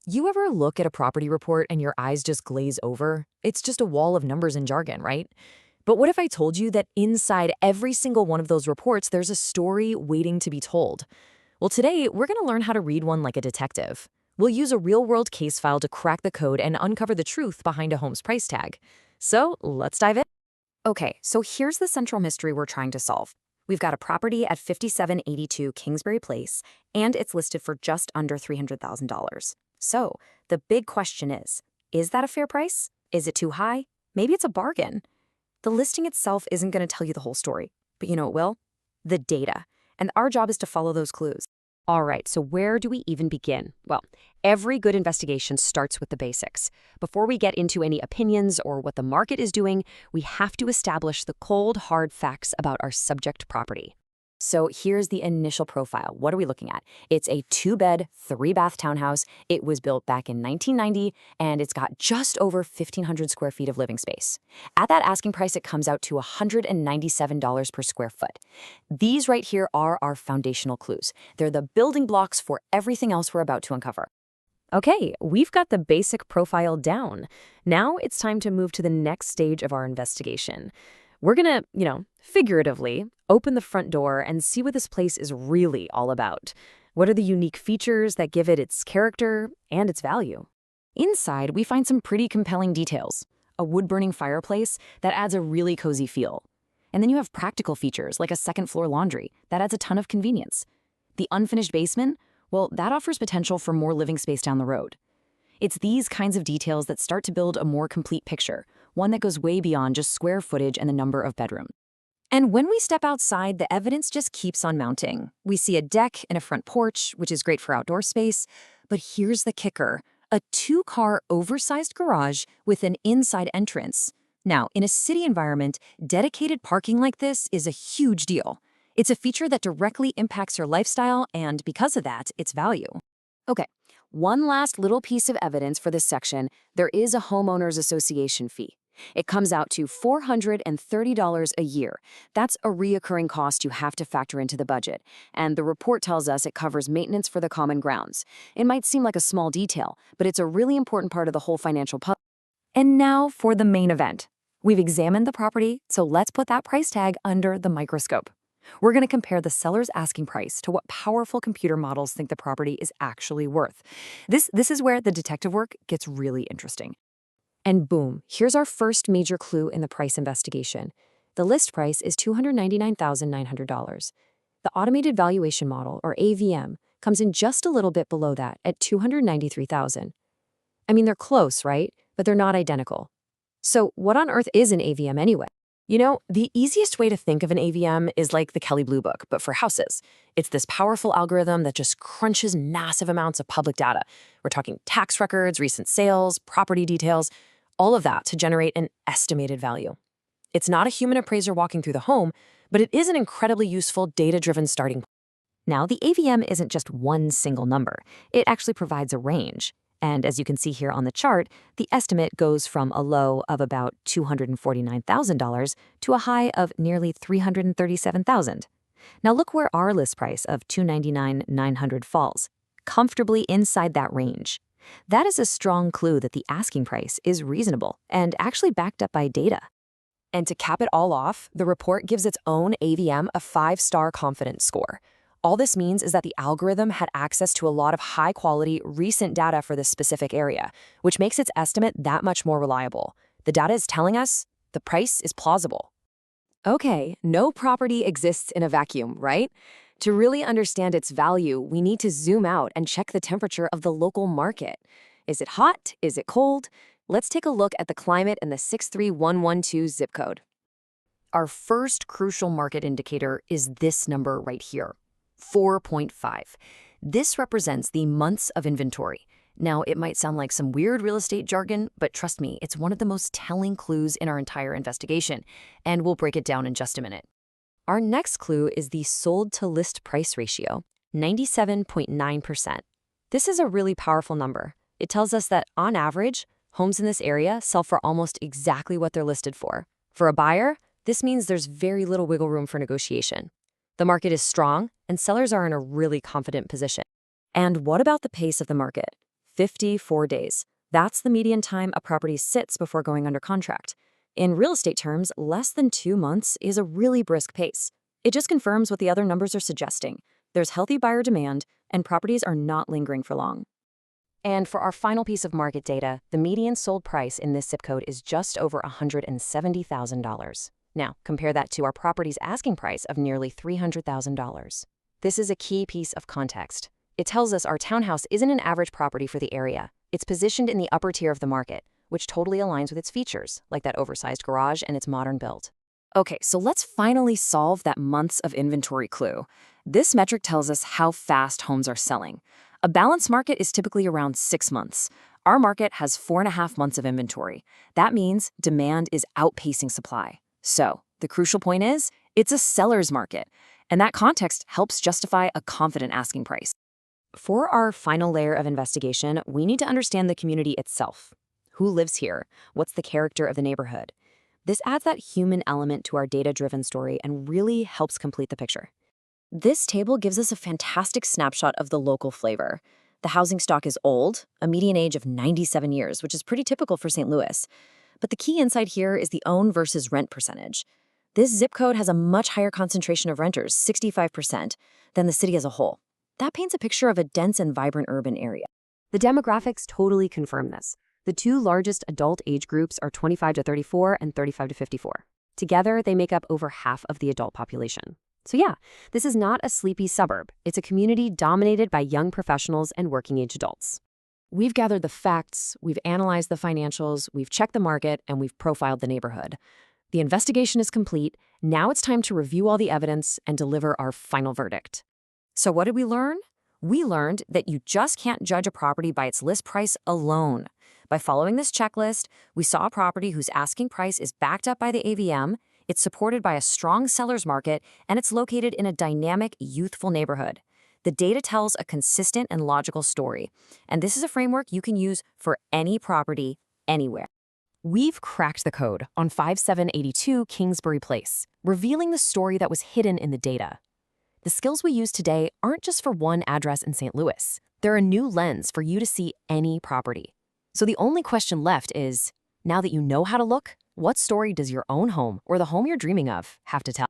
You ever look at a property report and your eyes just glaze over? It's just a wall of numbers and jargon, right? But what if I told you that inside every single one of those reports, there's a story waiting to be told? Well, today, we're going to learn how to read one like a detective. We'll use a real-world case file to crack the code and uncover the truth behind a home's price tag. So, let's dive in. Okay, so here's the central mystery we're trying to solve. We've got a property at 5782 Kingsbury Place, and it's listed for just under $300,000. So, the big question is that a fair price? Is it too high? Maybe it's a bargain. The listing itself isn't going to tell you the whole story, but you know what will? The data. And our job is to follow those clues. All right, so where do we even begin? Well, every good investigation starts with the basics. Before we get into any opinions or what the market is doing, we have to establish the cold, hard facts about our subject property. So here's the initial profile. What are we looking at? It's a 2-bed, 3-bath townhouse. It was built back in 1990, and it's got just over 1,500 square feet of living space. At that asking price, it comes out to $197 per square foot. These right here are our foundational clues. They're the building blocks for everything else we're about to uncover. Okay, we've got the basic profile down. Now it's time to move to the next stage of our investigation. We're gonna, figuratively, open the front door and see what this place is really all about. What are the unique features that give it its character and its value? Inside, we find some pretty compelling details. A wood-burning fireplace that adds a really cozy feel. And then you have practical features like a second-floor laundry that adds a ton of convenience. The unfinished basement, well, that offers potential for more living space down the road. It's these kinds of details that start to build a more complete picture, one that goes way beyond just square footage and the number of bedrooms. And when we step outside, the evidence just keeps on mounting. We see a deck and a front porch, which is great for outdoor space. But here's the kicker: a 2-car oversized garage with an inside entrance. Now, in a city environment, dedicated parking like this is a huge deal. It's a feature that directly impacts your lifestyle, and because of that, its value. Okay, one last little piece of evidence for this section: there is a homeowners association fee. It comes out to $430 a year. That's a reoccurring cost you have to factor into the budget, and the report tells us it covers maintenance for the common grounds. It might seem like a small detail, but it's a really important part of the whole financial puzzle. And now for the main event. We've examined the property, so let's put that price tag under the microscope. We're going to compare the seller's asking price to what powerful computer models think the property is actually worth. This is where the detective work gets really interesting. And boom, here's our first major clue in the price investigation. The list price is $299,900. The automated valuation model, or AVM, comes in just a little bit below that at $293,000. I mean, they're close, right? But they're not identical. So what on earth is an AVM anyway? The easiest way to think of an AVM is like the Kelley Blue Book, but for houses. It's this powerful algorithm that just crunches massive amounts of public data. We're talking tax records, recent sales, property details, all of that to generate an estimated value. It's not a human appraiser walking through the home, but it is an incredibly useful data-driven starting point. Now, the AVM isn't just one single number. It actually provides a range. And as you can see here on the chart, the estimate goes from a low of about $249,000 to a high of nearly $337,000. Now look where our list price of $299,900 falls, comfortably inside that range. That is a strong clue that the asking price is reasonable and actually backed up by data. And to cap it all off, the report gives its own AVM a 5-star confidence score. All this means is that the algorithm had access to a lot of high-quality, recent data for this specific area, which makes its estimate that much more reliable. The data is telling us the price is plausible. Okay, no property exists in a vacuum, right? To really understand its value, we need to zoom out and check the temperature of the local market. Is it hot? Is it cold? Let's take a look at the climate and the 63112 zip code. Our first crucial market indicator is this number right here, 4.5. This represents the months of inventory. Now, it might sound like some weird real estate jargon, but trust me, it's one of the most telling clues in our entire investigation, and we'll break it down in just a minute. Our next clue is the sold-to-list price ratio, 97.9%. This is a really powerful number. It tells us that, on average, homes in this area sell for almost exactly what they're listed for. For a buyer, this means there's very little wiggle room for negotiation. The market is strong, and sellers are in a really confident position. And what about the pace of the market? 54 days. That's the median time a property sits before going under contract. In real estate terms, less than 2 months is a really brisk pace. It just confirms what the other numbers are suggesting. There's healthy buyer demand, and properties are not lingering for long. And for our final piece of market data, the median sold price in this zip code is just over $170,000. Now, compare that to our property's asking price of nearly $300,000. This is a key piece of context. It tells us our townhouse isn't an average property for the area. It's positioned in the upper tier of the market, which totally aligns with its features, like that oversized garage and its modern build. Okay, so let's finally solve that months of inventory clue. This metric tells us how fast homes are selling. A balanced market is typically around 6 months. Our market has 4.5 months of inventory. That means demand is outpacing supply. So, the crucial point is, it's a seller's market, and that context helps justify a confident asking price. For our final layer of investigation, we need to understand the community itself. Who lives here? What's the character of the neighborhood? This adds that human element to our data-driven story and really helps complete the picture. This table gives us a fantastic snapshot of the local flavor. The housing stock is old, a median age of 97 years, which is pretty typical for St. Louis. But the key insight here is the own versus rent percentage. This zip code has a much higher concentration of renters, 65%, than the city as a whole. That paints a picture of a dense and vibrant urban area. The demographics totally confirm this. The two largest adult age groups are 25 to 34 and 35 to 54. Together, they make up over half of the adult population. So yeah, this is not a sleepy suburb. It's a community dominated by young professionals and working-age adults. We've gathered the facts, we've analyzed the financials, we've checked the market, and we've profiled the neighborhood. The investigation is complete. Now it's time to review all the evidence and deliver our final verdict. So what did we learn? We learned that you just can't judge a property by its list price alone. By following this checklist, we saw a property whose asking price is backed up by the AVM, it's supported by a strong seller's market, and it's located in a dynamic, youthful neighborhood. The data tells a consistent and logical story, and this is a framework you can use for any property, anywhere. We've cracked the code on 5782 Kingsbury Place, revealing the story that was hidden in the data. The skills we use today aren't just for one address in St. Louis. They're a new lens for you to see any property. So the only question left is, now that you know how to look, what story does your own home or the home you're dreaming of have to tell?